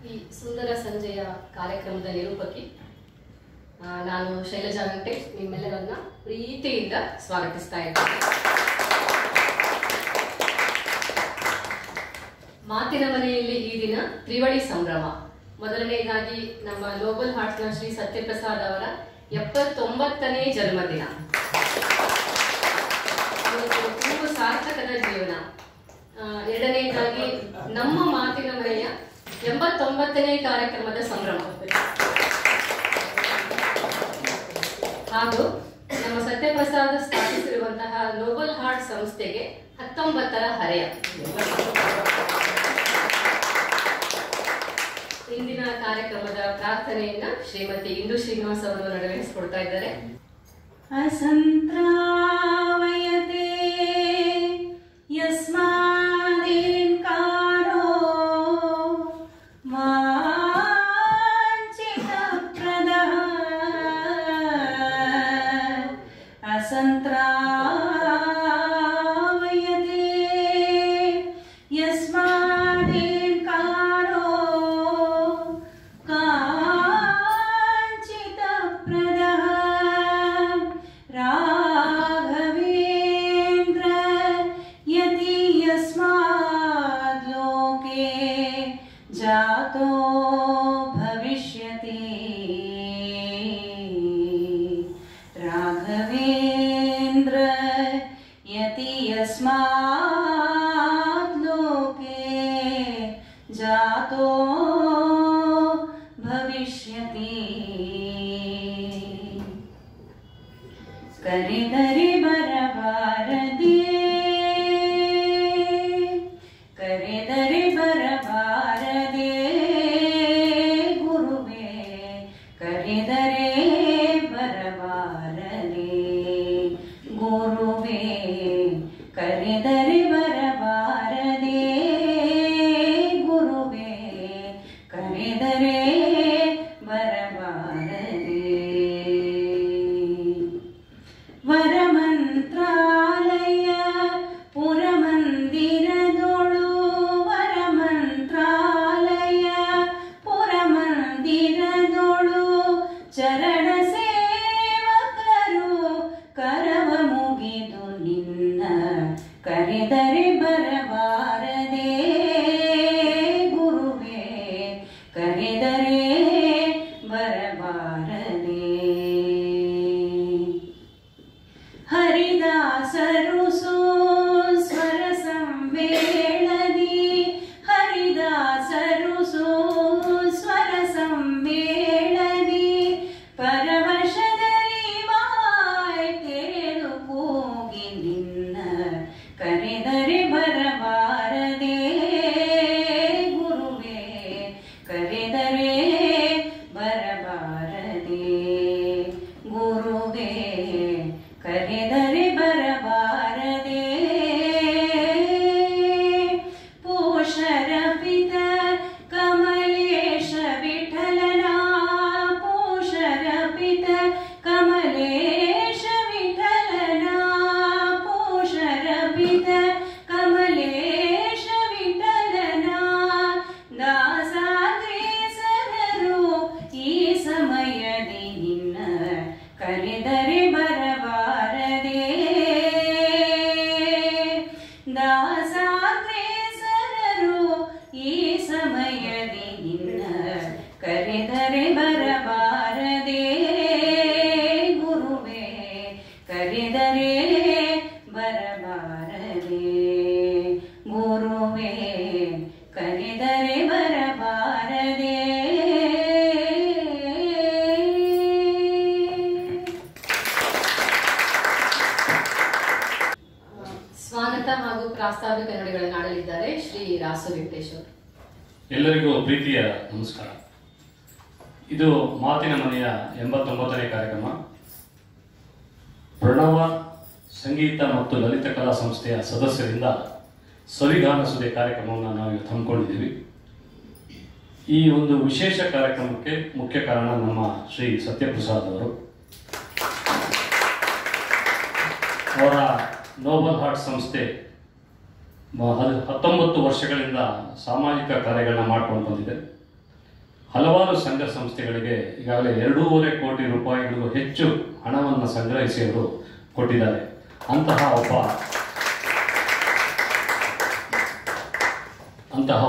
ಈ ಸುಂದರ ಸಂಜೆಯ ಕಾರ್ಯಕ್ರಮದ ನಿರೂಪಕಿ ನಾನು ಶೈಲಜಾ ವೆಂಕಟೇಶ್ ನಿಮ್ಮೆಲ್ಲರನ್ನ ಪ್ರೀತಿಯಿಂದ ಸ್ವಾಗತಿಸ್ತಾ ಇದ್ದೇನೆ. ಮಾತಿನ ಮನೆಯಲ್ಲಿ ಈ ದಿನ ತ್ರಿವಳಿ ಸಂಭ್ರಮ. ಮೊದಲನೇದಾಗಿ ನಮ್ಮ ಗ್ಲೋಬಲ್ ಹಾರ್ಟ್ಸ್ನ ಶ್ರೀ ಸತ್ಯಪ್ರಸಾದ್ ಅವರ 79ನೇ ಜನ್ಮದಿನ. ಒಂದು ಸಾರ್ಥಕದ ಜೀವನ. ಎರಡನೇದಾಗಿ ನಮ್ಮ ಮಾತಿನ ಮನೆಯ 89ನೇ ಕಾರ್ಯಕ್ರಮದ ಸಂಭ್ರಮ ಹಾಗೂ ನಮ್ಮ ಸತ್ಯಪ್ರಸಾದ್ ಸ್ಥಾಪಿಸಿರುವಂತಹ ಗ್ಲೋಬಲ್ ಹಾರ್ಟ್ ಸಂಸ್ಥೆಗೆ 19ರ ಹರೆಯ. ಇಂದಿನ ಕಾರ್ಯಕ್ರಮದ ಪ್ರಾರ್ಥನೆಯನ್ನ ಶ್ರೀಮತಿ ಇಂದು ಶ್ರೀನಿವಾಸ್ ಅವರು ನೆರವೇರಿಸಿಕೊಡ್ತಾ ಇದ್ದಾರೆ. ಅಸಂತ್ರಾವಯತೆ ಯಸ್ಮಾದೇನ್ಕಾರೋ ವಾಂಛಿತಪ್ರದಃ ಅಸಂತ್ರಾವಯತೆ ಯಸ್ಮಾದೇನ್ಕಾರೋ ಕಾಂಚಿತಪ್ರದಃ ರಾಘವೇಂದ್ರ ಯತಿ ಯಸ್ಮಾದ್ ಲೋಕೆ ಜಾತೋ ಭವಿಷ್ಯತಿ. ರಾಘವೇಂದ್ರ ಯತಿ ಯಸ್ಮಾದ್ ಲೋಕೆ ಜಾತೋ ಭವಿಷ್ಯತಿ. ಕರೆದರೆ ಬರಬಾರದೆ, ಕರೆದರೆ ಬರಬಾರದೆ ಗುರುವೇ, ಕರೆದರೆ ಬರಬಾರದೆ ಗುರುವೇ, ಕರೆದರೆ ಬರಬಾರದೆ ಗುರುವೇ, ಕರೆದರೆ ಬರಬಾರದೆ. ವರಮಂತ್ರಾಲಯ ಪುರಮಂದಿರದೊಳು, ವರಮಂತ್ರಾಲಯ ಪುರಮಂದಿರದೊಳು ಚರಣ ಸೇವಕರು ಕರವ ಮುಗಿದು ನಿನ್ನ ಕರೆದರೆ ಬರಬಾರದೆ ಗುರುವೇ, ಕರೆದರೆ ಬರಬಾರದೆ. ಹರಿದಾಸರು ಸ್ವರ ಸಂವೇಳದಿ, ಹರಿದಾಸರು ಸ್ವರ ಸಂವೇಳದಿ ಪರವಶದಲ್ಲಿ ಬಾಯ್ ತೇಳು ಕೂಗಿ ನಿನ್ನ ಕರೆದರೆ ಬರಬಾರದೆ ಗುರುವೇ, ಕರೆದರೆ ಬರಬಾರದೆ ಗುರುವೇ, ಕರೆದರೆ ಬರಬಾರದೆ. ಪೋಷರ ಪಿತ ಕಮಲೇಶ ವಿಠಲನ, ಪೋಷರ ಪಿತ ಕಮಲೇಶ ವಿಠಲನ, ಪೋಷರ ಪಿತ ಕಮಲೇಶ ವಿಠಲನ ದಾಸಾಗ್ರೇಸರರು ಈ ಸಮಯದಿ ನಿನ್ನ ಕರೆದರೆ ಬರಬಾರದೆ. ದಾಸಾಗ್ರೇಸರರು ಈ ಸಮಯದಿ ನಿನ್ನ ಕರೆದರೆ ಬರಬಾರದೆ ಗುರುವೇ, ಕರೆದರೆ ಬರಬಾರದೆ ಗುರುವೇ, ಕರೆದರೆ ಬರಬಾರದೆ. ಸ್ವಾಗತ ಹಾಗೂ ಪ್ರಾಸ್ತಾವಿಕ ನುಡಿಗಳನ್ನು ಆಡಲಿದ್ದಾರೆ ಶ್ರೀ ರಾಸು ವೆಂಕಟೇಶ್ ಅವರು. ಎಲ್ಲರಿಗೂ ಪ್ರೀತಿಯ ನಮಸ್ಕಾರ. ಇದು ಮಾತಿನ ಮನೆಯ 89ನೇ ಕಾರ್ಯಕ್ರಮ. ಪ್ರಣವ ಸಂಗೀತ ಮತ್ತು ಲಲಿತ ಕಲಾ ಸಂಸ್ಥೆಯ ಸದಸ್ಯರಿಂದ ಸವಿಗಾನ ಸುದೆ ಕಾರ್ಯಕ್ರಮವನ್ನು ನಾವು ಇವತ್ತು ಹಮ್ಮಿಕೊಂಡಿದ್ದೀವಿ. ಈ ಒಂದು ವಿಶೇಷ ಕಾರ್ಯಕ್ರಮಕ್ಕೆ ಮುಖ್ಯ ಕಾರಣ ನಮ್ಮ ಶ್ರೀ ಸತ್ಯಪ್ರಸಾದ್ ಅವರು. ಅವರ ಗ್ಲೋಬಲ್ ಹಾರ್ಟ್ ಸಂಸ್ಥೆ 19 ವರ್ಷಗಳಿಂದ ಸಾಮಾಜಿಕ ಕಾರ್ಯಗಳನ್ನ ಮಾಡ್ಕೊಂಡು ಬಂದಿದೆ. ಹಲವಾರು ಸಂಘ ಸಂಸ್ಥೆಗಳಿಗೆ ಈಗಾಗಲೇ 2.5 ಕೋಟಿ ರೂಪಾಯಿಗಳಿಗೂ ಹೆಚ್ಚು ಹಣವನ್ನು ಸಂಗ್ರಹಿಸಿ ಅವರು ಕೊಟ್ಟಿದ್ದಾರೆ. ಅಂತಹ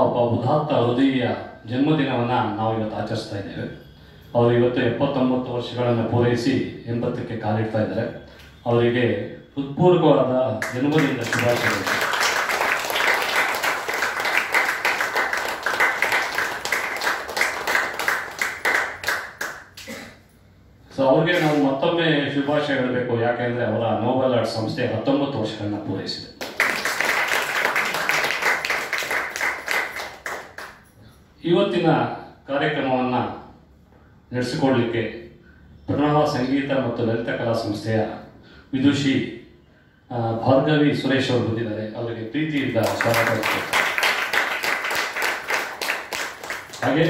ಒಬ್ಬ ಉದಾತ್ತ ಹೃದಯ ಜನ್ಮದಿನವನ್ನು ನಾವು ಇವತ್ತು ಆಚರಿಸ್ತಾ ಇದ್ದೇವೆ. ಅವರು ಇವತ್ತು 79 ವರ್ಷಗಳನ್ನು ಪೂರೈಸಿ 80ಕ್ಕೆ ಕಾಲಿಡ್ತಾ ಇದ್ದಾರೆ. ಅವರಿಗೆ ಹೃತ್ಪೂರ್ವಕವಾದ ಜನ್ಮದಿನದ ಶುಭಾಶಯಗಳು. ಸೊ ಅವ್ರಿಗೆ ನಾವು ಮತ್ತೊಮ್ಮೆ ಶುಭಾಶಯ ಹೇಳಬೇಕು. ಯಾಕೆಂದ್ರೆ ಅವರ ನೋಬೆಲ್ ಆರ್ಟ್ ಸಂಸ್ಥೆ 19 ವರ್ಷಗಳನ್ನ ಪೂರೈಸಿದೆ. ಇವತ್ತಿನ ಕಾರ್ಯಕ್ರಮವನ್ನು ನಡೆಸಿಕೊಡ್ಲಿಕ್ಕೆ ಪ್ರಣವ ಸಂಗೀತ ಮತ್ತು ಲಲಿತ ಕಲಾ ಸಂಸ್ಥೆಯ ವಿದುಷಿ ಭಾರ್ಗವಿ ಸುರೇಶ್ ಅವರು ಬಂದಿದ್ದಾರೆ. ಅವರಿಗೆ ಪ್ರೀತಿಯಿಂದ ಸ್ವಾಗತ. ಹಾಗೆ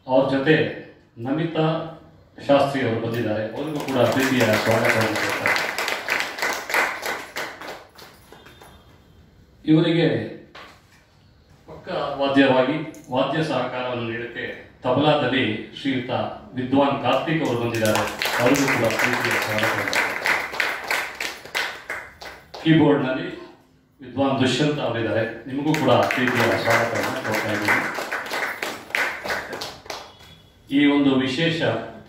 ಅವ್ರ ಜೊತೆ ನಮಿತಾ ಶಾಸ್ತ್ರಿ ಅವರು ಬಂದಿದ್ದಾರೆ. ಅವರಿಗೂ ಕೂಡ ಪ್ರೀತಿಯ ಸ್ವಾಗತವನ್ನು ಕೊಡ್ತಾರೆ. ಇವರಿಗೆ ಪಕ್ಕ ವಾದ್ಯವಾಗಿ ವಾದ್ಯ ಸಹಕಾರವನ್ನು ನೀಡಕ್ಕೆ ತಬಲಾದಲ್ಲಿ ಶ್ರೀಯುತ ವಿದ್ವಾನ್ ಕಾರ್ತಿಕ್ ಅವರು ಬಂದಿದ್ದಾರೆ. ಅವರಿಗೂ ಕೂಡ ಪ್ರೀತಿಯ ಸ್ವಾಗತ. ಕೀಬೋರ್ಡ್ನಲ್ಲಿ ವಿದ್ವಾನ್ ದುಷ್ಯಂತ್ ಅವರಿದ್ದಾರೆ. ನಿಮಗೂ ಕೂಡ ಪ್ರೀತಿಯ ಸ್ವಾಗತವನ್ನು ಕೊಡ್ತಾ ಇದ್ದೀನಿ. ಈ ಒಂದು ವಿಶೇಷ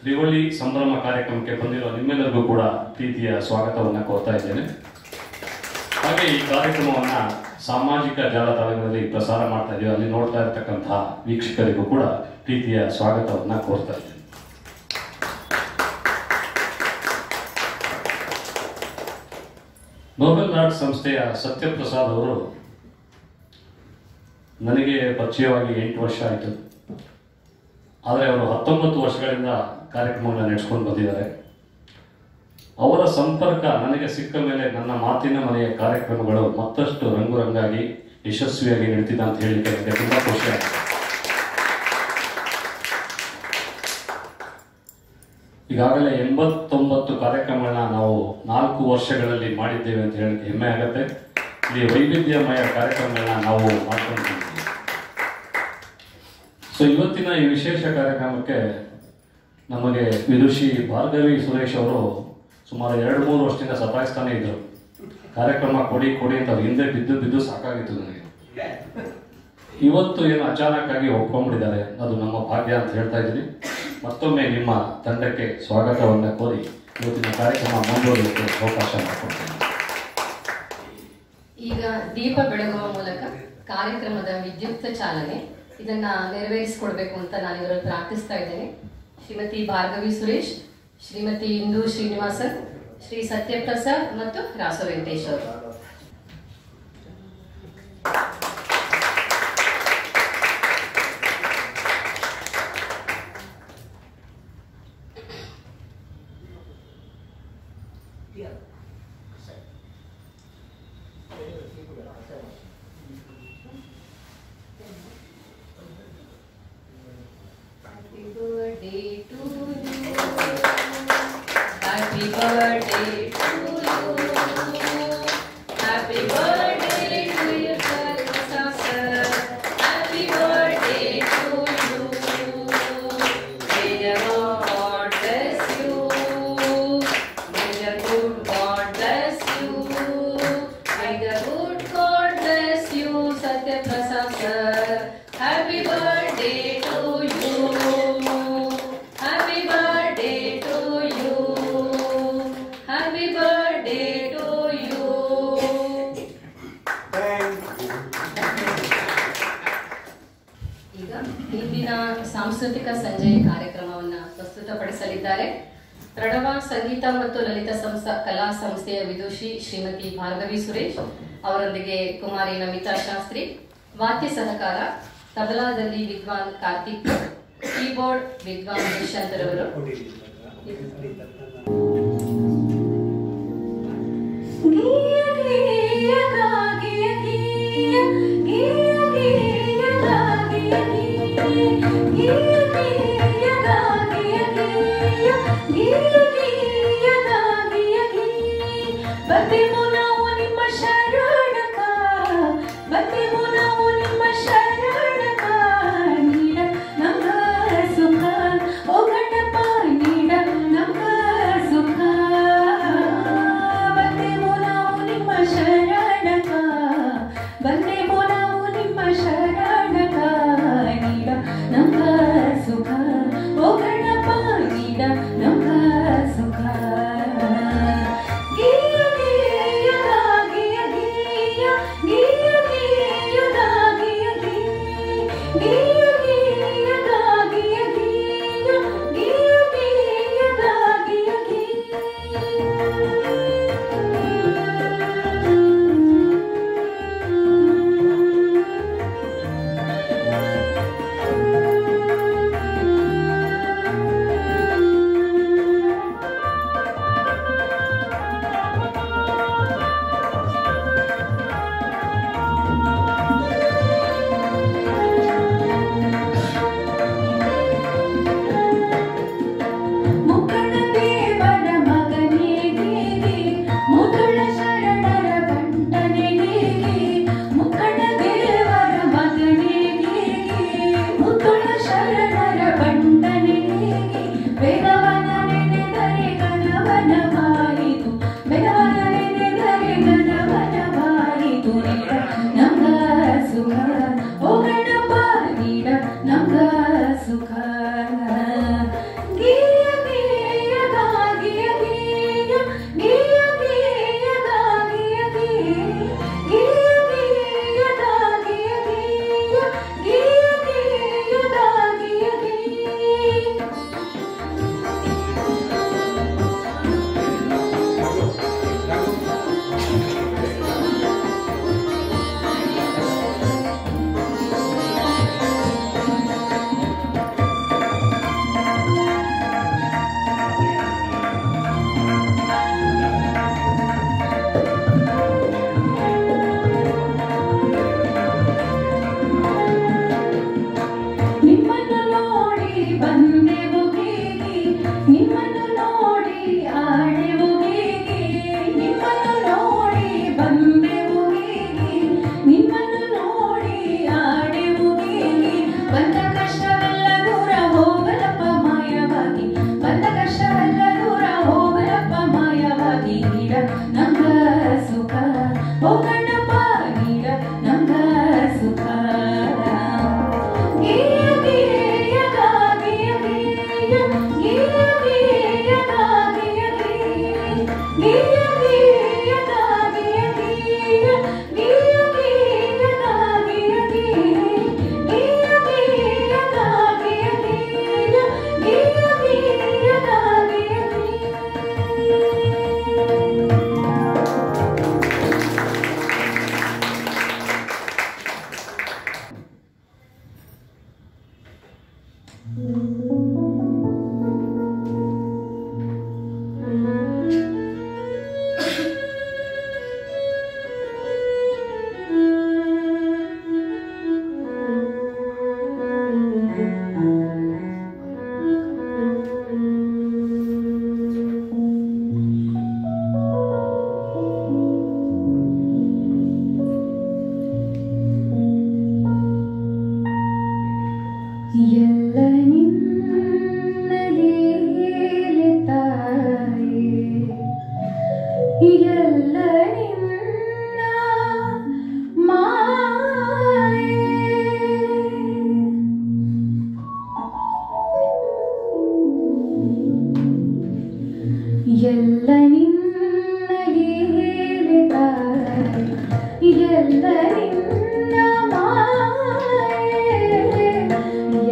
ತ್ರಿವಳಿ ಸಂಭ್ರಮ ಕಾರ್ಯಕ್ರಮಕ್ಕೆ ಬಂದಿರುವ ನಿಮ್ಮೆಲ್ಲರಿಗೂ ಕೂಡ ಪ್ರೀತಿಯ ಸ್ವಾಗತವನ್ನು ಕೋರ್ತಾ ಇದ್ದೇನೆ. ಹಾಗೆ ಈ ಕಾರ್ಯಕ್ರಮವನ್ನು ಸಾಮಾಜಿಕ ಜಾಲತಾಣಗಳಲ್ಲಿ ಪ್ರಸಾರ ಮಾಡ್ತಾ ಇದ್ದೀವಿ. ಅಲ್ಲಿ ನೋಡ್ತಾ ಇರತಕ್ಕಂತಹ ವೀಕ್ಷಕರಿಗೂ ಕೂಡ ಪ್ರೀತಿಯ ಸ್ವಾಗತವನ್ನು ಕೋರ್ತಾ ಇದ್ದೇನೆ. ನೋಬೆಲ್ ಆರ್ಟ್ ಸಂಸ್ಥೆಯ ಸತ್ಯಪ್ರಸಾದ್ ಅವರು ನನಗೆ ಪರಿಚಯವಾಗಿ 8 ವರ್ಷ ಆಯಿತು. ಆದರೆ ಅವರು 19 ವರ್ಷಗಳಿಂದ ಕಾರ್ಯಕ್ರಮಗಳನ್ನ ನಡೆಸ್ಕೊಂಡು ಬಂದಿದ್ದಾರೆ. ಅವರ ಸಂಪರ್ಕ ನನಗೆ ಸಿಕ್ಕ ಮೇಲೆ ನನ್ನ ಮಾತಿನ ಮನೆಯ ಕಾರ್ಯಕ್ರಮಗಳು ಮತ್ತಷ್ಟು ರಂಗುರಂಗಾಗಿ ಯಶಸ್ವಿಯಾಗಿ ನಡೀತಿದೆ ಅಂತ ಹೇಳಿಕ್ಕೆ ನನಗೆ ತುಂಬ ಖುಷಿ ಆಗಿದೆ. ಈಗಾಗಲೇ 89 ಕಾರ್ಯಕ್ರಮಗಳನ್ನ ನಾವು 4 ವರ್ಷಗಳಲ್ಲಿ ಮಾಡಿದ್ದೇವೆ ಅಂತ ಹೇಳಿ ಹೆಮ್ಮೆ ಆಗುತ್ತೆ. ಇಲ್ಲಿ ವೈವಿಧ್ಯಮಯ ಕಾರ್ಯಕ್ರಮಗಳನ್ನ ನಾವು ಮಾಡ್ಕೊಂಡಿದ್ದೀವಿ. ಸೊ ಇವತ್ತಿನ ಈ ವಿಶೇಷ ಕಾರ್ಯಕ್ರಮಕ್ಕೆ ನಮಗೆ ವಿದುಷಿ ಭಾರ್ಗವಿ ಸುರೇಶ್ ಅವರು ಸುಮಾರು 2-3 ವರ್ಷದಿಂದ ಸತಾಯಿಸ್ತಾನೆ ಇದ್ರು. ಕಾರ್ಯಕ್ರಮ ಕೊಡಿ ಅಂತ ಅವ್ರು ಹಿಂದೆ ಬಿದ್ದು ಸಾಕಾಗಿತ್ತು ನನಗೆ. ಇವತ್ತು ಏನು ಅಚಾನಕ್ ಆಗಿ ಒಪ್ಕೊಂಡ್ಬಿಟ್ಟಿದ್ದಾರೆ, ಅದು ನಮ್ಮ ಭಾಗ್ಯ ಅಂತ ಹೇಳ್ತಾ ಇದ್ದೀನಿ. ಮತ್ತೊಮ್ಮೆ ನಿಮ್ಮ ತಂಡಕ್ಕೆ ಸ್ವಾಗತವನ್ನು ಕೋರಿ ಇವತ್ತಿನ ಕಾರ್ಯಕ್ರಮ ಮುಂದುವರಿಯಕ್ಕೆ ಅವಕಾಶ ಮಾಡಿಕೊಡ್ತೇನೆ. ಈಗ ದೀಪ ಬೆಳಗುವ ಮೂಲಕ ಕಾರ್ಯಕ್ರಮದ ವಿದ್ಯುಕ್ತ ಚಾಲನೆ ಇದನ್ನ ನೆರವೇರಿಸಿಕೊಡ್ಬೇಕು ಅಂತ ನಾನು ಇವರಲ್ಲಿ ಪ್ರಾರ್ಥಿಸ್ತಾ ಇದ್ದೇನೆ. ಶ್ರೀಮತಿ ಭಾರ್ಗವಿ ಸುರೇಶ್, ಶ್ರೀಮತಿ ಇಂದು ಶ್ರೀನಿವಾಸನ್, ಶ್ರೀ ಸತ್ಯಪ್ರಸಾದ್ ಮತ್ತು ರಾಸು ವೆಂಕಟೇಶ್ ಅವರು. ಸಾಂಸ್ಕೃತಿಕ ಸಂಜೆ ಕಾರ್ಯಕ್ರಮವನ್ನು ಪ್ರಸ್ತುತಪಡಿಸಲಿದ್ದಾರೆ. ಪ್ರಣವ ಸಂಗೀತ ಮತ್ತು ಲಲಿತ ಕಲಾ ಸಂಸ್ಥೆಯ ವಿದುಷಿ ಶ್ರೀಮತಿ ಭಾರ್ಗವಿ ಸುರೇಶ್ ಅವರೊಂದಿಗೆ ಕುಮಾರಿ ನಮಿತಾ ಶಾಸ್ತ್ರಿ, ವಾದ್ಯ ಸಹಕಾರ ತಬಲಾದಲ್ಲಿ ವಿದ್ವಾನ್ ಕಾರ್ತಿಕ್, ಕೀಬೋರ್ಡ್ ವಿದ್ವಾನ್ ದುಷ್ಯಂತರವರು. But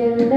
ಎಲ್ಲ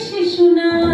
ಶಿಶುನಾ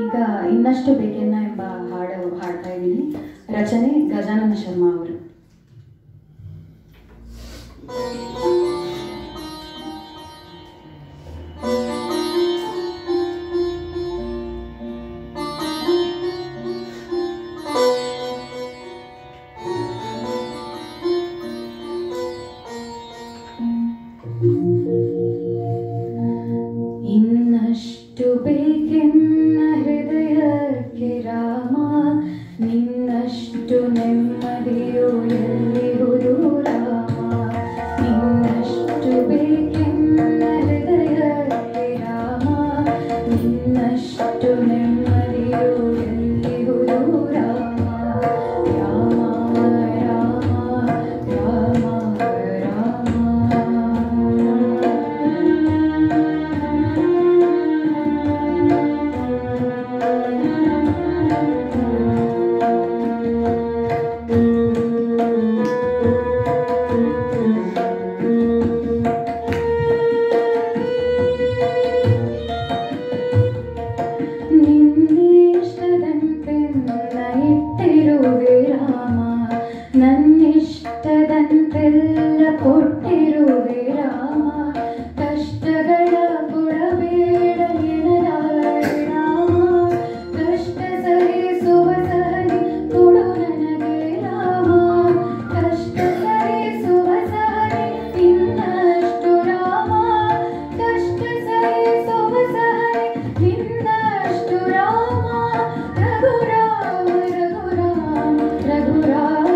ಈಗ ಇನ್ನಷ್ಟು ಬೇಕೆನ್ನ ಎಂಬ ಹಾಡು ಹಾಡ್ತಾ ಇದ್ದೀನಿ. ರಚನೆ ಗಜಾನನ ಶರ್ಮಾ ಅವರು. ಇನ್ನಷ್ಟು ಬೇಕೆನ್ನ ಹೃದಯಕ್ಕೆ ರಾಮ, ನಿನ್ನಷ್ಟು ನೆಮ್ಮದಿಯು ಎಲ್ಲಿಹುದು ರಾಮ. ನಿನ್ನಷ್ಟು ಬೇಕೆನ್ನ ಹೃದಯಕ್ಕೆ ರಾಮ, ನಿನ್ನಷ್ಟು ನೆಮ್ಮದಿಯು ಎಲ್ಲಿಹುದು ರಾಮ. ರಾಮ ರಾಮ ರಾಮ ರಾಮ. ನನ್ನಿಷ್ಟದಂತೆಲ್ಲ ಕೊಟ್ಟಿರುವೆ ರಾಮ. ಕಷ್ಟಗಳ ಕೊಡಬೇಡ ಎನ್ನಲಾರೆ ರಾಮ. ಕಷ್ಟ ಸಹಿಸುವ ಸಹನೆ ಕೊಡು ನನಗೆ ರಾಮ. ಕಷ್ಟ ಸಹಿಸುವ ಸಹನೆ ಇನ್ನಷ್ಟು ರಾಮ. ಕಷ್ಟ ಸಹಿಸುವ ಸಹನೆ ಇನ್ನಷ್ಟು ರಾಮ. ರಘುರಾಮ ರಘುರಾಮ ರಘುರಾಮ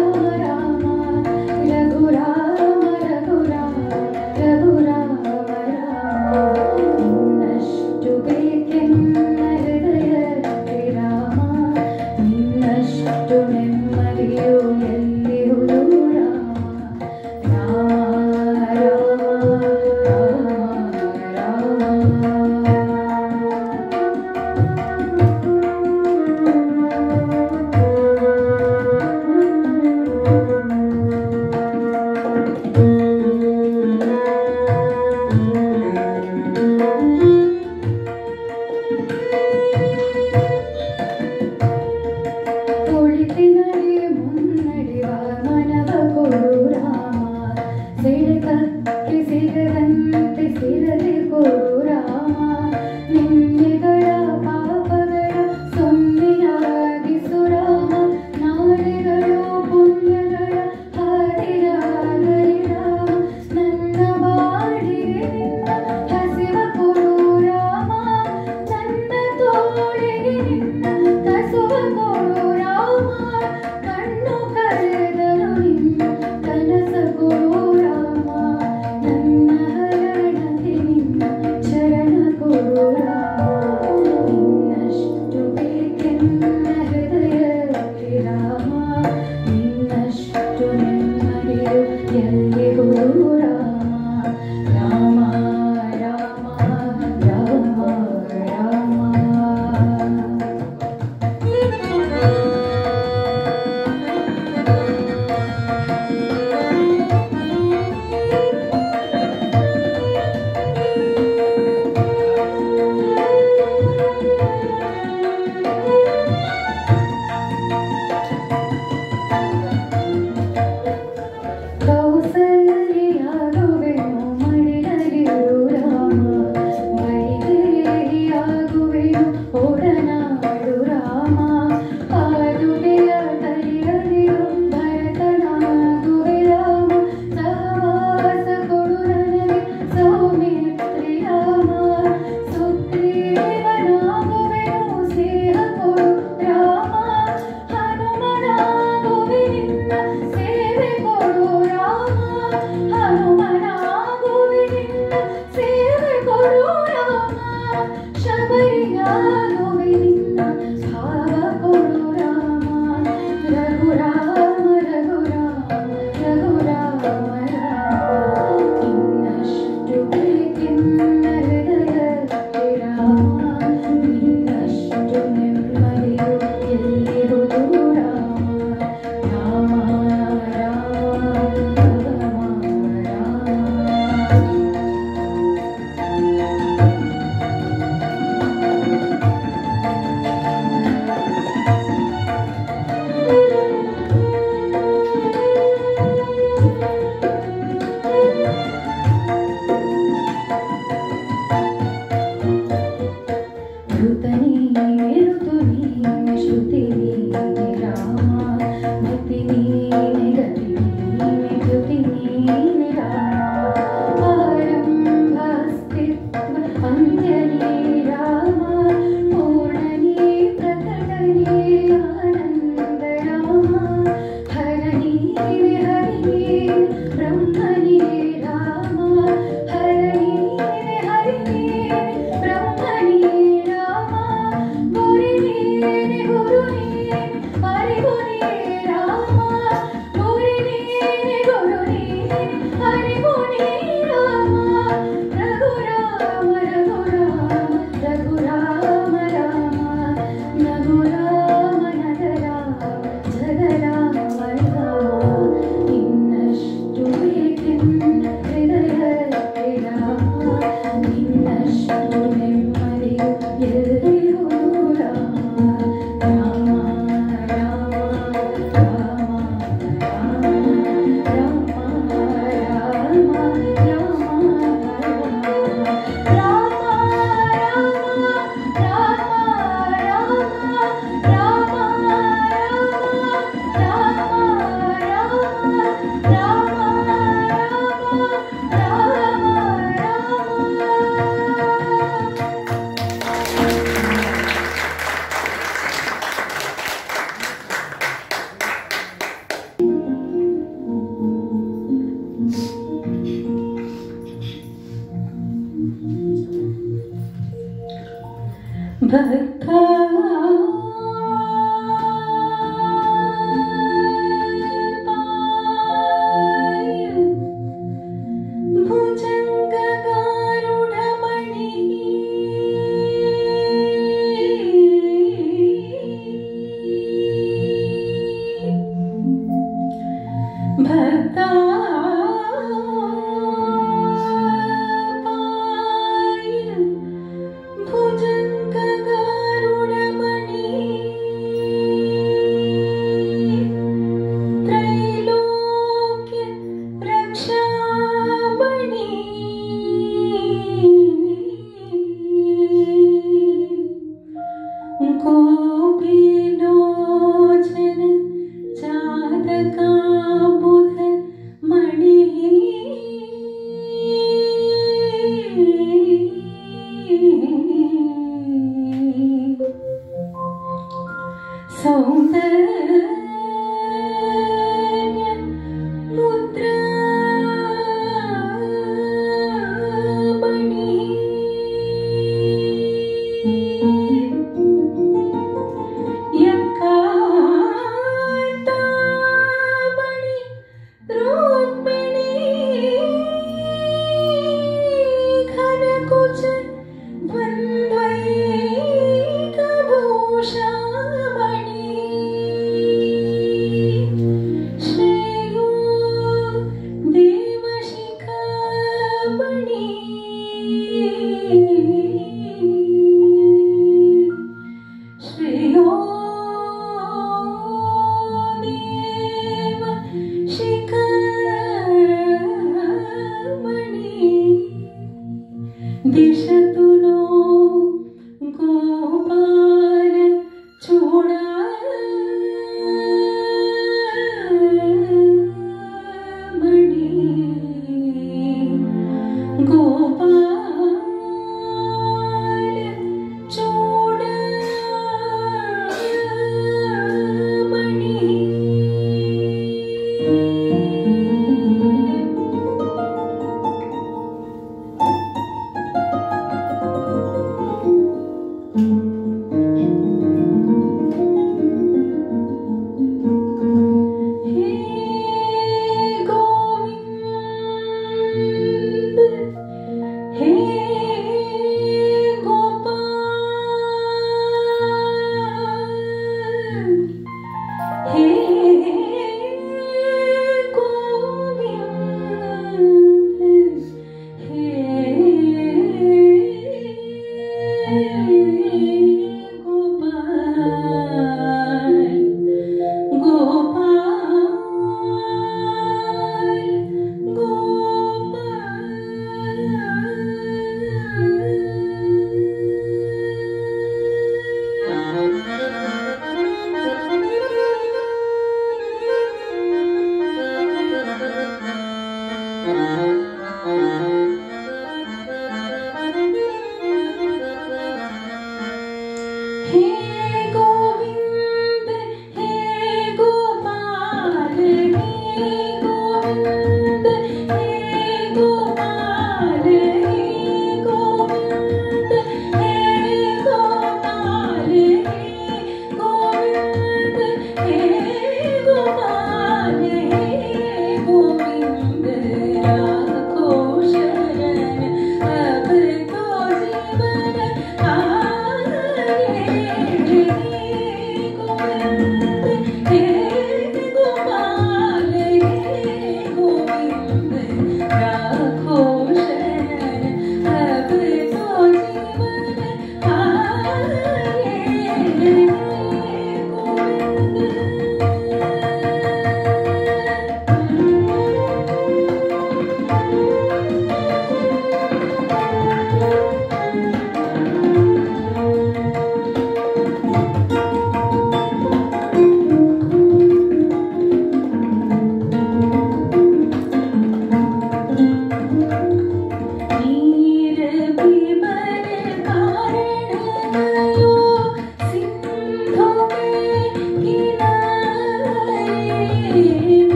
द्वन्द्वैकभूषामणि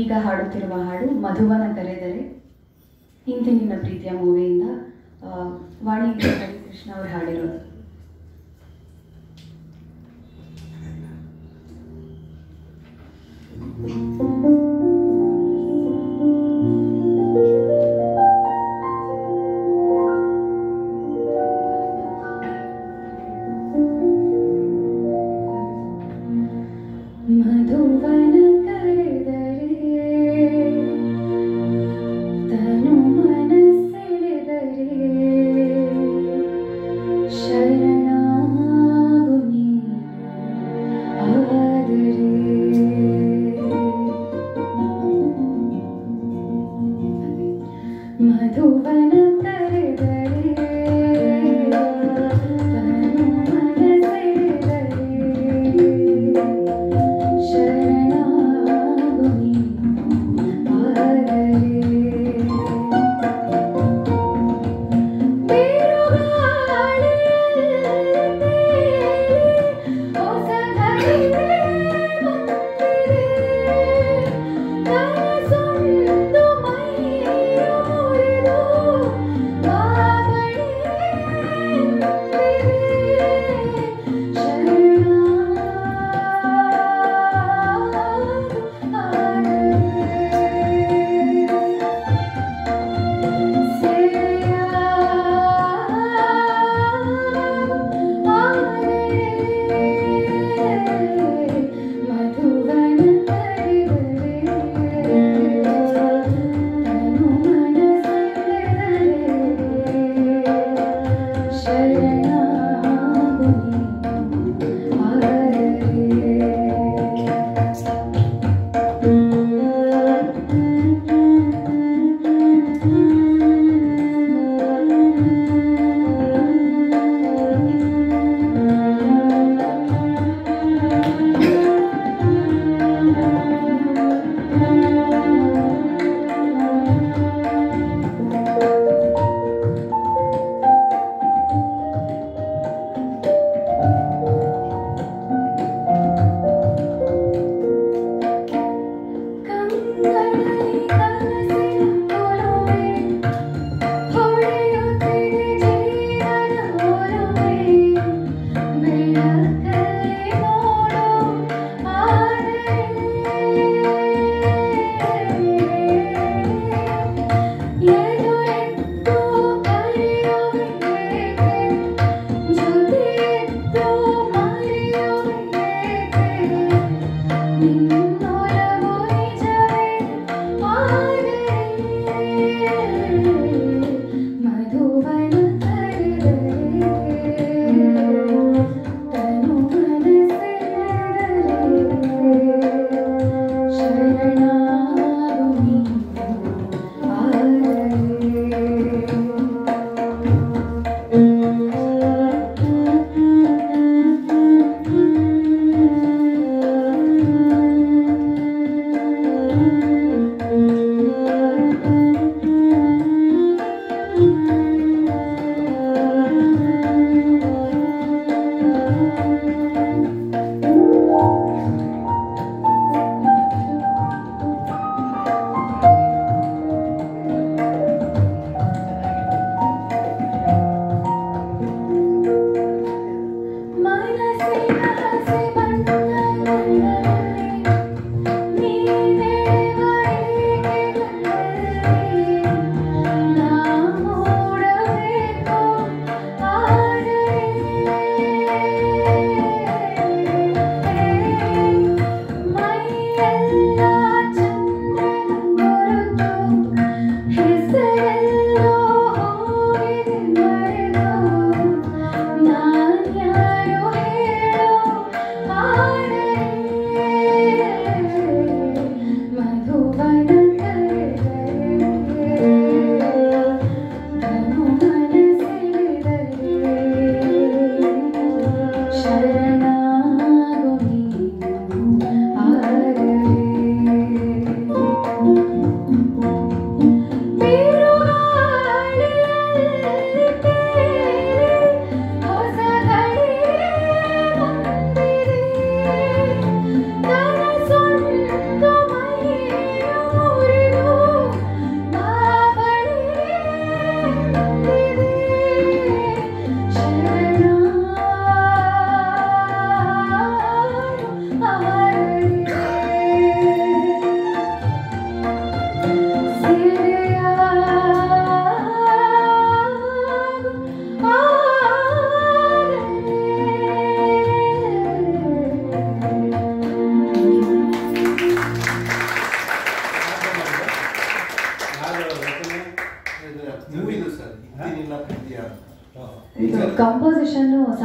ಈಗ ಹಾಡುತ್ತಿರುವ ಹಾಡು ಮಧುವನ ಕರೆದರೆ ಇಂದು ನಿನ್ನ ಪ್ರೀತಿಯ ಮೂವಿಯಿಂದ ವಾಣಿ ಕೃಷ್ಣ ಅವರು ಹಾಡಿರೋದು.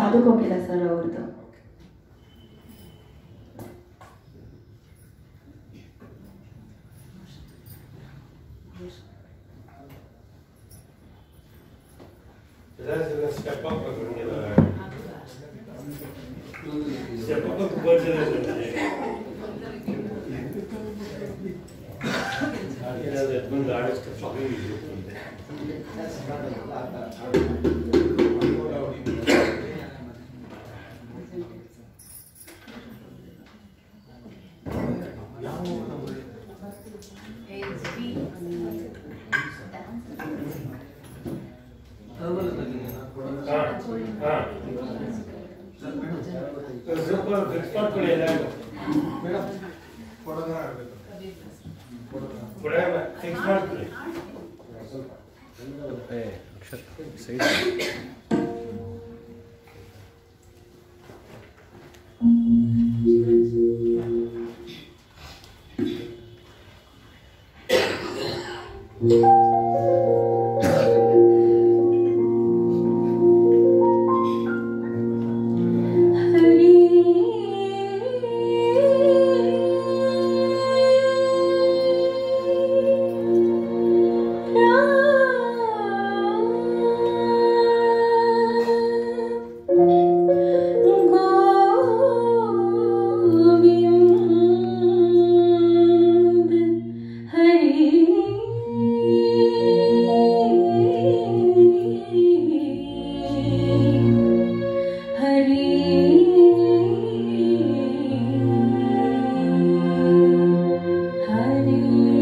ಅದು ಕೋಕಿಲ ಸರ್ ಅವ್ರದ್ದು. Step up Hare, Hare, Hare, Hare, Hare, Hare,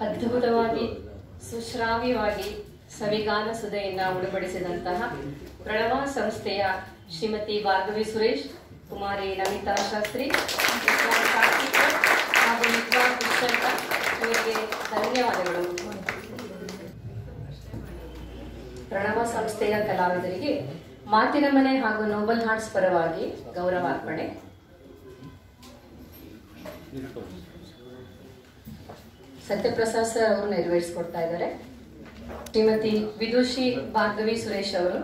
ಅದ್ಭುತವಾಗಿ ಸುಶ್ರಾವ್ಯವಾಗಿ ಸವಿಗಾನ ಸುಧೆಯನ್ನ ಉಡುಪಡಿಸಿದಂತಹ ಪ್ರಣವ ಸಂಸ್ಥೆಯ ಶ್ರೀಮತಿ ಭಾರ್ಗವಿ ಸುರೇಶ್, ಕುಮಾರಿ ನಮಿತಾ ಶಾಸ್ತ್ರಿ, ವಿದ್ವಾನ್ ಕಾರ್ತಿಕ್ ಹಾಗೂ ವಿದ್ವಾನ್ ದುಷ್ಯಂತ ಇವರಿಗೆ ಧನ್ಯವಾದಗಳು. ಪ್ರಣವ ಸಂಸ್ಥೆಯ ಕಲಾವಿದರಿಗೆ ಮಾತಿನ ಮನೆ ಹಾಗೂ ನೋಬಲ್ ಹಾರ್ಟ್ಸ್ ಪರವಾಗಿ ಗೌರವಾರ್ಪಣೆ. ಸತ್ಯಪ್ರಸಾದ್ ಸರ್ ಅವರು ನೆರವೇರಿಸಿಕೊಡ್ತಾ ಇದ್ದಾರೆ. ಶ್ರೀಮತಿ ವಿದುಷಿ ಭಾರ್ಗವಿ ಸುರೇಶ್ ಅವರು,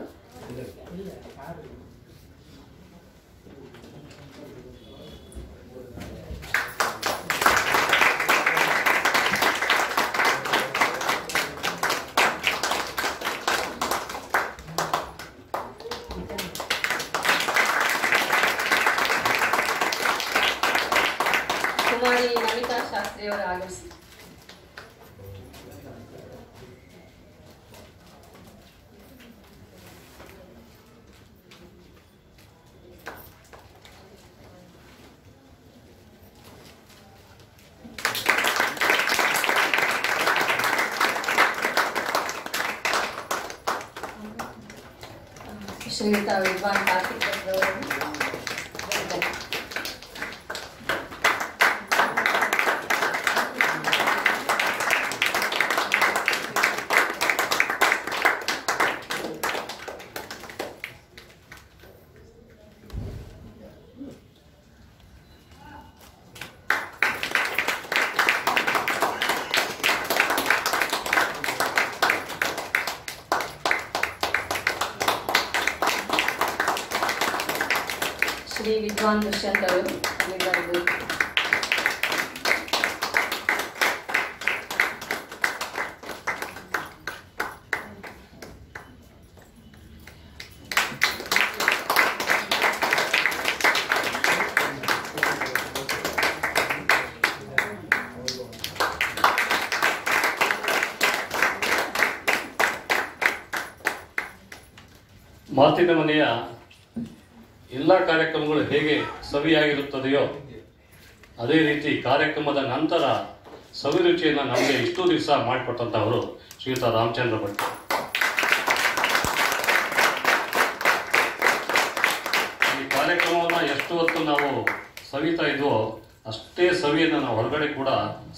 ಕುಮಾರಿ ನಮಿತಾ ಶಾಸ್ತ್ರಿ ಅವರು ಆಗಮಿಸಿ. ಶ್ರೀಯುತ ವಿದ್ವಾನ್ ಕಾರ್ತಿಕ್ ಅವರು ಶ್ರೀ ವಿದ್ವಾನ್ ದುಷ್ಯಂತ್ ಅವರು ಎಲ್ಲರಿಗೂ ಮಾತಿನ ಮನೆಯ ಎಲ್ಲ ಕಾರ್ಯಕ್ರಮಗಳು ಹೇಗೆ ಸವಿಯಾಗಿರುತ್ತದೆಯೋ ಅದೇ ರೀತಿ ಕಾರ್ಯಕ್ರಮದ ನಂತರ ಸವಿರುಚಿಯನ್ನು ನಮಗೆ ಇಷ್ಟು ದಿವಸ ಮಾಡಿಕೊಟ್ಟಂಥವರು ಶ್ರೀಯುತ ರಾಮಚಂದ್ರ ಭಟ್. ಈ ಕಾರ್ಯಕ್ರಮವನ್ನು ಎಷ್ಟು ಹೊತ್ತು ನಾವು ಸವಿತಾ ಇದ್ವೋ ಅಷ್ಟೇ ಸವಿಯನ್ನು ನಾವು ಹೊರಗಡೆ ಕೂಡ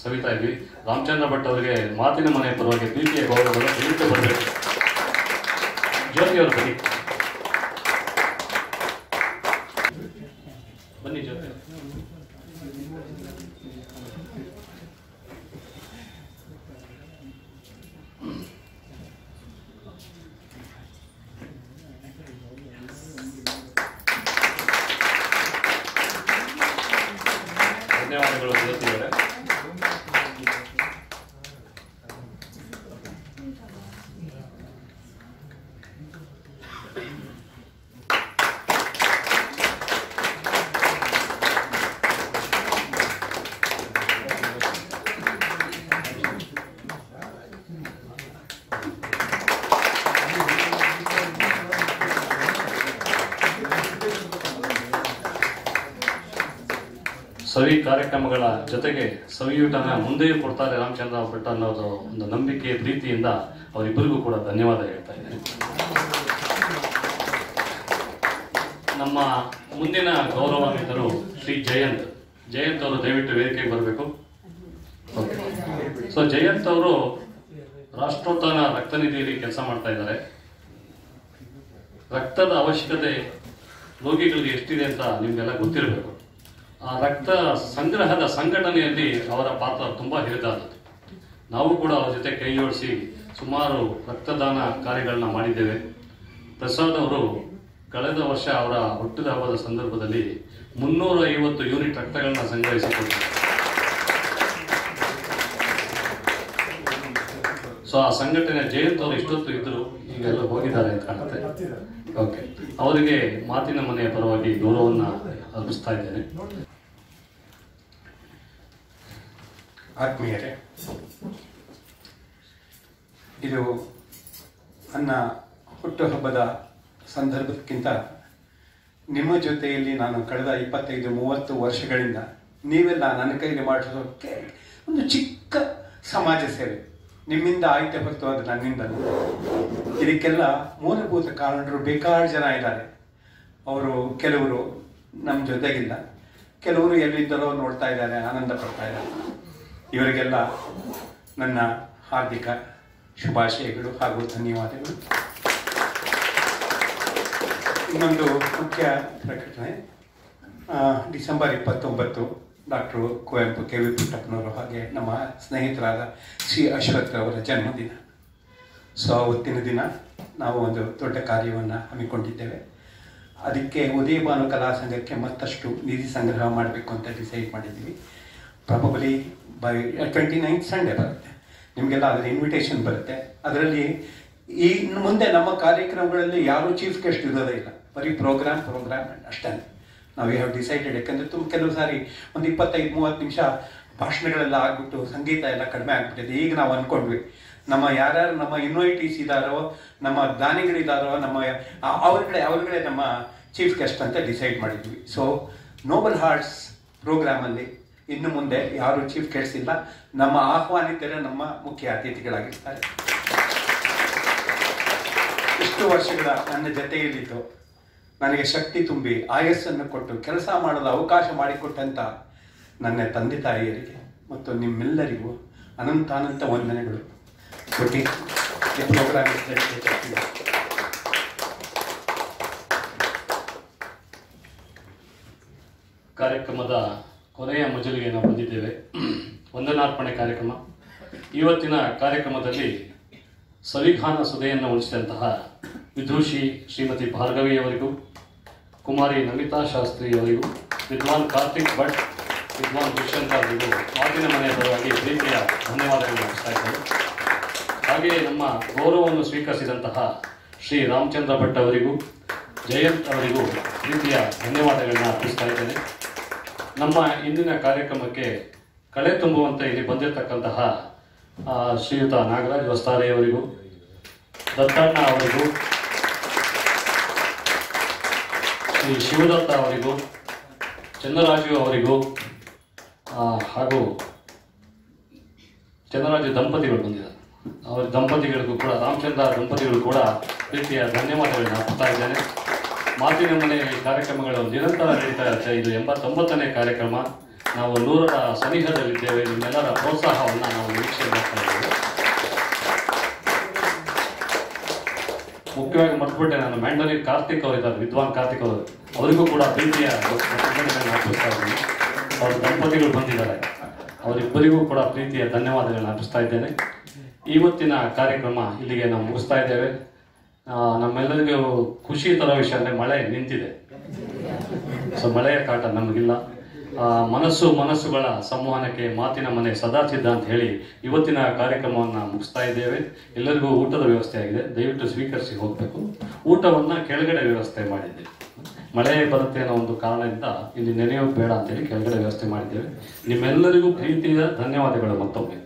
ಸವಿತಾ ಇದ್ವಿ. ರಾಮಚಂದ್ರ ಭಟ್ ಅವರಿಗೆ ಮಾತಿನ ಮನೆಯ ಪರವಾಗಿ ಪ್ರೀತಿಯ ಗೌರವಗಳು ದಯವಿಟ್ಟು ಬರಬೇಕು. ಜ್ಯೋತಿಯವರು ಬನ್ನಿ ಜ್ಯೋತಿ. ಧನ್ಯವಾದಗಳು ಜ್ಯೋತಿಯವರೇ. ಸವಿ ಕಾರ್ಯಕ್ರಮಗಳ ಜೊತೆಗೆ ಸವಿಯೂಟನ ಮುಂದೆಯೂ ಕೊಡ್ತಾರೆ ರಾಮಚಂದ್ರ ಭಟ್ ಅನ್ನೋದು ಒಂದು ನಂಬಿಕೆ ಪ್ರೀತಿಯಿಂದ ಅವರಿಬ್ಬರಿಗೂ ಕೂಡ ಧನ್ಯವಾದ ಹೇಳ್ತಾ ಇದ್ದೇನೆ. ನಮ್ಮ ಮುಂದಿನ ಗೌರವಾನ್ವಿತರು ಶ್ರೀ ಜಯಂತ್ ಅವರು ದಯವಿಟ್ಟು ವೇದಿಕೆಗೆ ಬರಬೇಕು. ಸೊ ಜಯಂತ್ ಅವರು ರಾಷ್ಟ್ರೋತ್ಥಾನ ರಕ್ತ ನಿಧಿಯಲ್ಲಿ ಕೆಲಸ ಮಾಡ್ತಾ ಇದ್ದಾರೆ. ರಕ್ತದ ಅವಶ್ಯಕತೆ ರೋಗಿಗಳಿಗೆ ಎಷ್ಟಿದೆ ಅಂತ ನಿಮಗೆಲ್ಲ ಗೊತ್ತಿರಬೇಕು. ಆ ರಕ್ತ ಸಂಗ್ರಹದ ಸಂಘಟನೆಯಲ್ಲಿ ಅವರ ಪಾತ್ರ ತುಂಬಾ ಹಿರಿದಾದದ್ದು. ನಾವು ಕೂಡ ಅವರ ಜೊತೆ ಕೈ ಜೋಡಿಸಿ ಸುಮಾರು ರಕ್ತದಾನ ಕಾರ್ಯಗಳನ್ನ ಮಾಡಿದ್ದೇವೆ. ಪ್ರಸಾದ್ ಅವರು ಕಳೆದ ವರ್ಷ ಅವರ ಹುಟ್ಟಿದ ಹಬ್ಬದ ಸಂದರ್ಭದಲ್ಲಿ 350 ಯೂನಿಟ್ ರಕ್ತಗಳನ್ನ ಸಂಗ್ರಹಿಸಿಕೊಟ್ಟಿದ್ದಾರೆ. ಸೊ ಆ ಸಂಘಟನೆ ಜಯಂತ್ ಅವರು ಇಷ್ಟೊತ್ತು ಇದ್ರು, ಈಗೆಲ್ಲ ಹೋಗಿದ್ದಾರೆ ಅಂತ ಕಾಣುತ್ತೆ. ಓಕೆ, ಅವರಿಗೆ ಮಾತಿನ ಮನೆಯ ಪರವಾಗಿ ಗೌರವವನ್ನು ಅರ್ಪಿಸ್ತಾ ಇದ್ದೇನೆ. ಆತ್ಮೀಯರೇ, ಇದು ನನ್ನ ಹುಟ್ಟುಹಬ್ಬದ ಸಂದರ್ಭಕ್ಕಿಂತ ನಿಮ್ಮ ಜೊತೆಯಲ್ಲಿ ನಾನು ಕಳೆದ 25-30 ವರ್ಷಗಳಿಂದ ನೀವೆಲ್ಲ ನನ್ನ ಕೈಲಿ ಮಾಡಿಸೋಕ್ಕೆ ಒಂದು ಚಿಕ್ಕ ಸಮಾಜ ಸೇವೆ ನಿಮ್ಮಿಂದ ಆಯ್ಕೆ ಹೊರತು ಅದು ನನ್ನಿಂದ. ಇದಕ್ಕೆಲ್ಲ ಮೂಲಭೂತ ಕಾರಣರು ಬೇಕಾರು ಜನ ಇದ್ದಾರೆ. ಅವರು ಕೆಲವರು ನಮ್ಮ ಜೊತೆಗಿಲ್ಲ, ಕೆಲವರು ಎಲ್ಲಿದ್ದರೋ ನೋಡ್ತಾ ಇದ್ದಾರೆ, ಆನಂದ ಪಡ್ತಾ ಇದ್ದಾರೆ. ಇವರಿಗೆಲ್ಲ ನನ್ನ ಹಾರ್ದಿಕ ಶುಭಾಶಯಗಳು ಹಾಗೂ ಧನ್ಯವಾದಗಳು. ಇನ್ನೊಂದು ಮುಖ್ಯ ಪ್ರಕಟಣೆ, ಡಿಸೆಂಬರ್ 29 ಡಾಕ್ಟರ್ ಕುವೆಂಪು ಕೆ.ವಿ. ಪುಟ್ಟಪ್ಪನವರು ಹಾಗೆ ನಮ್ಮ ಸ್ನೇಹಿತರಾದ ಶ್ರೀ ಅಶ್ವಥ್ ಅವರ ಜನ್ಮದಿನ. ಸೊ ಅವತ್ತಿನ ದಿನ ನಾವು ಒಂದು ದೊಡ್ಡ ಕಾರ್ಯವನ್ನು ಹಮ್ಮಿಕೊಂಡಿದ್ದೇವೆ. ಅದಕ್ಕೆ ಉದಯಭಾನು ಕಲಾ ಸಂಘಕ್ಕೆ ಮತ್ತಷ್ಟು ನಿಧಿ ಸಂಗ್ರಹ ಮಾಡಬೇಕು ಅಂತ ಡಿಸೈಡ್ ಮಾಡಿದ್ದೀವಿ. ಪ್ರಾಬಬಲಿ ಬೈ 29th ಸಂಡೇ ಬರುತ್ತೆ, ನಿಮಗೆಲ್ಲ ಅದರ ಇನ್ವಿಟೇಷನ್ ಬರುತ್ತೆ. ಅದರಲ್ಲಿ ಈ ಮುಂದೆ ನಮ್ಮ ಕಾರ್ಯಕ್ರಮಗಳಲ್ಲಿ ಯಾರೂ ಚೀಫ್ ಗೆಸ್ಟ್ ಇರೋದೇ ಇಲ್ಲ, ಬರೀ ಪ್ರೋಗ್ರಾಮ್ ಅಷ್ಟೇ ನಾವು ಹ್ಯಾವ್ ಡಿಸೈಡೆಡ್. ಯಾಕಂದರೆ ಕೆಲವು ಸಾರಿ ಒಂದು 25-30 ನಿಮಿಷ ಭಾಷಣಗಳೆಲ್ಲ ಆಗ್ಬಿಟ್ಟು ಸಂಗೀತ ಎಲ್ಲ ಕಡಿಮೆ ಆಗ್ಬಿಟ್ಟಿದೆ. ಈಗ ನಾವು ಅಂದ್ಕೊಂಡ್ವಿ ನಮ್ಮ ಯಾರ್ಯಾರು ನಮ್ಮ ಇನ್ವೈಟೀಸ್ ಇದ್ದಾರೋ, ನಮ್ಮ ದಾನಿಗಳಿದ್ದಾರೋ, ನಮ್ಮ ಅವ್ರಗಳೇ ನಮ್ಮ ಚೀಫ್ ಗೆಸ್ಟ್ ಅಂತ ಡಿಸೈಡ್ ಮಾಡಿದ್ವಿ. ಸೊ ನೋಬಲ್ ಹಾರ್ಟ್ಸ್ ಪ್ರೋಗ್ರಾಮಲ್ಲಿ ಇನ್ನು ಮುಂದೆ ಯಾರು ಚೀಫ್ ಗೆಸ್ಟ್ ಇಲ್ಲ, ನಮ್ಮ ಆಹ್ವಾನಿತರೇ ನಮ್ಮ ಮುಖ್ಯ ಅತಿಥಿಗಳಾಗಿರ್ತಾರೆ. ಇಷ್ಟು ವರ್ಷಗಳ ನನ್ನ ಜೊತೆಯಲ್ಲಿದ್ದು ನನಗೆ ಶಕ್ತಿ ತುಂಬಿ ಆಯಸ್ಸನ್ನು ಕೊಟ್ಟು ಕೆಲಸ ಮಾಡಲು ಅವಕಾಶ ಮಾಡಿಕೊಟ್ಟಂಥ ನನ್ನ ತಂದೆ ತಾಯಿಯರಿಗೆ ಮತ್ತು ನಿಮ್ಮೆಲ್ಲರಿಗೂ ಅನಂತಾನಂತ ವಂದನೆಗಳು ಕೊಟ್ಟು ಈ ಪ್ರೋಗ್ರಾಮ್ ಕಾರ್ಯಕ್ರಮದ ಕೊನೆಯ ಮಜಲಿಗೆ ನಾವು ಬಂದಿದ್ದೇವೆ. ವಂದನಾರ್ಪಣೆ ಕಾರ್ಯಕ್ರಮ. ಇವತ್ತಿನ ಕಾರ್ಯಕ್ರಮದಲ್ಲಿ ಸವಿಗಾನ ಸುಧೆಯನ್ನು ಉಳಿಸಿದಂತಹ ವಿದೂಷಿ ಶ್ರೀಮತಿ ಭಾರ್ಗವಿಯವರಿಗೂ, ಕುಮಾರಿ ನಮಿತಾ ಶಾಸ್ತ್ರಿಯವರಿಗೂ, ವಿದ್ವಾನ್ ಕಾರ್ತಿಕ್ ಭಟ್, ವಿದ್ವಾನ್ ದುಷ್ಯಂತ ಅವರಿಗೂ ಮಾತಿನ ಮನೆಯ ಪರವಾಗಿ ಪ್ರೀತಿಯ ಧನ್ಯವಾದಗಳನ್ನು ಅರ್ಪಿಸ್ತಾ ಇದ್ದೇನೆ. ಹಾಗೆಯೇ ನಮ್ಮ ಗೌರವವನ್ನು ಸ್ವೀಕರಿಸಿದಂತಹ ಶ್ರೀ ರಾಮಚಂದ್ರ ಭಟ್ ಅವರಿಗೂ, ಜಯಂತ್ ಅವರಿಗೂ ಪ್ರೀತಿಯ ಧನ್ಯವಾದಗಳನ್ನು ಅರ್ಪಿಸ್ತಾ ಇದ್ದೇನೆ. ನಮ್ಮ ಇಂದಿನ ಕಾರ್ಯಕ್ರಮಕ್ಕೆ ಕಳೆ ತುಂಬುವಂತೆ ಇಲ್ಲಿ ಬಂದಿರತಕ್ಕಂತಹ ಶ್ರೀಯುತ ನಾಗರಾಜ್ ವಸ್ತಾರೆಯವರಿಗೂ, ದತ್ತಣ್ಣ ಅವರಿಗೂ, ಶ್ರೀ ಶಿವದತ್ತ ಅವರಿಗೂ, ಚಂದ್ರರಾಜು ಅವರಿಗೂ ಹಾಗೂ ಚಂದ್ರರಾಜು ದಂಪತಿಗಳು ಬಂದಿದ್ದಾರೆ. ಅವರ ದಂಪತಿಗಳಿಗೂ ಕೂಡ, ರಾಮಚಂದ್ರ ದಂಪತಿಗಳು ಕೂಡ ಪ್ರೀತಿಯ ಧನ್ಯವಾದಗಳನ್ನು ಅರ್ಪಿಸ್ತಾ ಇದ್ದೇನೆ. ಮಾತಿನ ಮನೆ ಕಾರ್ಯಕ್ರಮಗಳು ನಿರಂತರ ನಡೀತಾ ಇರುತ್ತೆ. ಇದು 89ನೇ ಕಾರ್ಯಕ್ರಮ. ನಾವು 100ರ ಸನಿಹದಲ್ಲಿದ್ದೇವೆ. ನಿಮ್ಮೆಲ್ಲರ ಪ್ರೋತ್ಸಾಹವನ್ನು ನಾವು ನಿರೀಕ್ಷೆ ಮಾಡ್ತಾ ಇದ್ದೇವೆ. ಮುಖ್ಯವಾಗಿ ಮರ್ತ್ಬಿಟ್ಟೆ, ನಾನು ಮ್ಯಾಂಡಲಿ ಕಾರ್ತಿಕ್ ಅವರಿದ್ದಾರೆ, ವಿದ್ವಾನ್ ಕಾರ್ತಿಕ್ ಅವರು, ಅವರಿಗೂ ಕೂಡ ಪ್ರೀತಿಯ ಅರ್ಪಿಸ್ತಾ ಇದ್ದೀನಿ. ಅವರ ದಂಪತಿಗಳು ಬಂದಿದ್ದಾರೆ, ಅವರಿಬ್ಬರಿಗೂ ಕೂಡ ಪ್ರೀತಿಯ ಧನ್ಯವಾದಗಳನ್ನು ಅರ್ಪಿಸ್ತಾ ಇದ್ದೇನೆ. ಇವತ್ತಿನ ಕಾರ್ಯಕ್ರಮ ಇಲ್ಲಿಗೆ ನಾವು ಮುಗಿಸ್ತಾ ಇದ್ದೇವೆ. ನಮ್ಮೆಲ್ಲರಿಗೂ ಖುಷಿ ತರೋ ವಿಷಯ ಅಂದರೆ ಮಳೆ ನಿಂತಿದೆ. ಸೊ ಮಳೆಯ ಕಾಟ ನಮಗಿಲ್ಲ. ಮನಸ್ಸುಗಳ ಸಂವಹನಕ್ಕೆ ಮಾತಿನ ಮನೆ ಸದಾ ಸಿದ್ಧ ಅಂತ ಹೇಳಿ ಇವತ್ತಿನ ಕಾರ್ಯಕ್ರಮವನ್ನು ಮುಗಿಸ್ತಾ ಇದ್ದೇವೆ. ಎಲ್ಲರಿಗೂ ಊಟದ ವ್ಯವಸ್ಥೆ ಆಗಿದೆ, ದಯವಿಟ್ಟು ಸ್ವೀಕರಿಸಿ ಹೋಗಬೇಕು. ಊಟವನ್ನು ಕೆಳಗಡೆ ವ್ಯವಸ್ಥೆ ಮಾಡಿದ್ದೇವೆ. ಮಳೆ ಬರುತ್ತೆ ಅನ್ನೋ ಒಂದು ಕಾರಣದಿಂದ ಇಲ್ಲಿ ನೆನೆಯೋದು ಬೇಡ ಅಂತೇಳಿ ಕೆಳಗಡೆ ವ್ಯವಸ್ಥೆ ಮಾಡಿದ್ದೇವೆ. ನಿಮ್ಮೆಲ್ಲರಿಗೂ ಪ್ರೀತಿಯ ಧನ್ಯವಾದಗಳು ಮತ್ತೊಮ್ಮೆ.